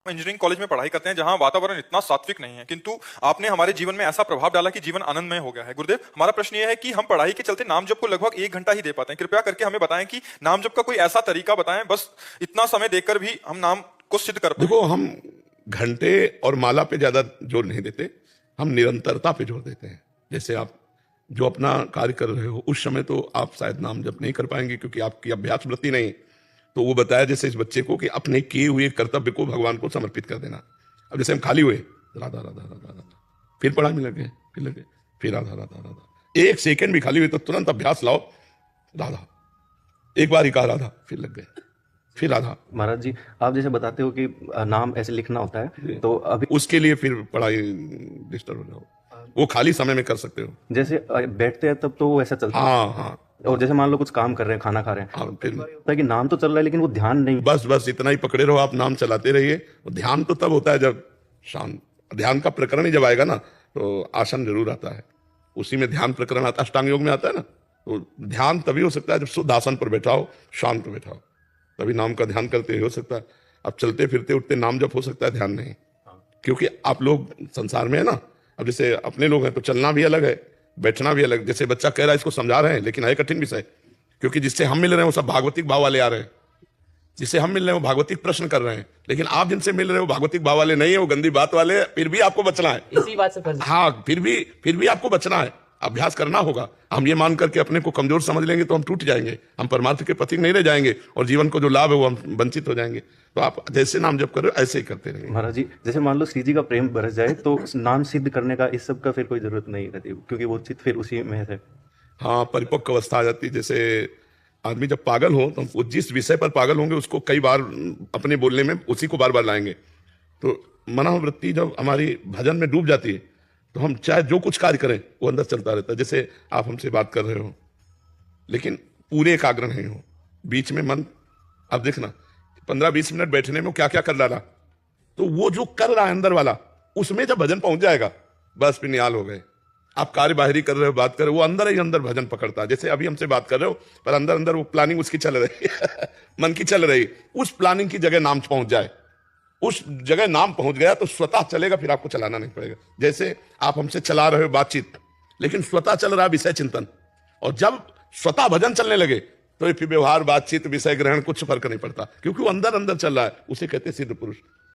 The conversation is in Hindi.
इंजीनियरिंग कॉलेज में पढ़ाई करते हैं जहां वातावरण इतना सात्विक नहीं है, किंतु आपने हमारे जीवन में ऐसा प्रभाव डाला कि जीवन आनंदमय हो गया है। गुरुदेव, हमारा प्रश्न यह है कि हम पढ़ाई के चलते नाम जप को लगभग 1 घंटा ही दे पाते हैं। कृपया करके हमें बताएं कि नाम जप का कोई ऐसा तरीका बताएं, बस इतना समय देकर भी हम नाम को सिद्ध कर पाए। देखो, हम घंटे और माला पे ज्यादा जोर नहीं देते, हम निरंतरता पे जोर देते हैं। जैसे आप जो अपना कार्य कर रहे हो उस समय तो आप शायद नाम जप नहीं कर पाएंगे क्योंकि आपकी अभ्यास वृत्ति नहीं। तो वो बताया जैसे इस बच्चे को कि अपने किए हुए कर्तव्य को भगवान को समर्पित कर देना। अब जैसे हम खाली हुए, राधा राधा राधा राधा, फिर पढ़ाई में लगे, फिर राधा राधा राधा। 1 सेकंड भी खाली हुए तो तुरंत अभ्यास लाओ, राधा। एक बार ही कहा राधा, फिर लग गए, फिर राधा। महाराज जी, आप जैसे बताते हो कि नाम ऐसे लिखना होता है, तो अभी उसके लिए फिर पढ़ाई डिस्टर्ब हो जाओ, वो खाली समय में कर सकते हो। जैसे बैठते हैं तब तो वो ऐसा चलता है, हाँ हाँ और जैसे मान लो कुछ काम कर रहे हैं, खाना खा रहे हैं, हाँ, फिर होता है कि नाम तो चल रहा है लेकिन वो ध्यान नहीं। बस इतना ही पकड़े रहो, आप नाम चलाते रहिए। ध्यान तो तब होता है जब शांत, ध्यान का प्रकरण ही जब आएगा ना तो आसन जरूर आता है, उसी में ध्यान प्रकरण आता है, अष्टांग योग में आता है ना। तो ध्यान तभी हो सकता है जब शुद्ध आसन पर बैठा हो, शांत बैठा हो, तभी नाम का ध्यान करते हो सकता है। अब चलते फिरते उठते नाम जप हो सकता है, ध्यान नहीं, क्योंकि आप लोग संसार में है ना। अब जैसे अपने लोग हैं तो चलना भी अलग है, बैठना भी अलग। जैसे बच्चा कह रहा है इसको समझा रहे हैं, लेकिन है कठिन विषय, क्योंकि जिससे हम मिल रहे हैं वो सब भागवतिक भाव वाले आ रहे हैं, जिससे हम मिल रहे हैं वो भागवतिक प्रश्न कर रहे हैं, लेकिन आप जिनसे मिल रहे हो भागवतिक भाव वाले नहीं है, वो गंदी बात वाले, फिर भी आपको बचना है। इसी बात से हाँ, फिर भी आपको बचना है, अभ्यास करना होगा। हम ये मान करके अपने को कमजोर समझ लेंगे तो हम टूट जाएंगे, हम परमार्थ के पथिक नहीं रह जाएंगे और जीवन को जो लाभ है वो हम वंचित हो जाएंगे। तो आप जैसे नाम जप करो ऐसे ही करते रहिए। महाराज जी, जैसे मान लो श्री जी का प्रेम बरस जाए तो नाम सिद्ध करने का इस सब का फिर कोई जरूरत नहीं रहती, क्योंकि वो चित्त फिर उसी में है। हाँ, परिपक्व अवस्था आ जाती है। जैसे आदमी जब पागल हो तो वो जिस विषय पर पागल होंगे उसको कई बार अपने बोलने में उसी को बार बार लाएंगे। तो मनोवृत्ति जब हमारी भजन में डूब जाती है तो हम चाहे जो कुछ कार्य करें वो अंदर चलता रहता है। जैसे आप हमसे बात कर रहे हो लेकिन पूरे एकाग्र नहीं हो, बीच में मन, अब देखना 15-20 मिनट बैठने में क्या क्या कर डाला, तो वो जो कर रहा है अंदर वाला, उसमें जब भजन पहुंच जाएगा बस फिर निहाल हो गए। आप कार्य बाहरी कर रहे हो, बात कर रहे हो, वो अंदर ही अंदर भजन पकड़ता है। जैसे अभी हमसे बात कर रहे हो पर अंदर अंदर वो प्लानिंग उसकी चल रही है मन की चल रही, उस प्लानिंग की जगह नाम पहुंच जाए, उस जगह नाम पहुंच गया तो स्वतः चलेगा, फिर आपको चलाना नहीं पड़ेगा। जैसे आप हमसे चला रहे हो बातचीत, लेकिन स्वतः चल रहा है विषय चिंतन, और जब स्वतः भजन चलने लगे तो फिर व्यवहार, बातचीत, विषय ग्रहण कुछ फर्क नहीं पड़ता, क्योंकि वो अंदर अंदर चल रहा है। उसे कहते हैं सिद्ध पुरुष।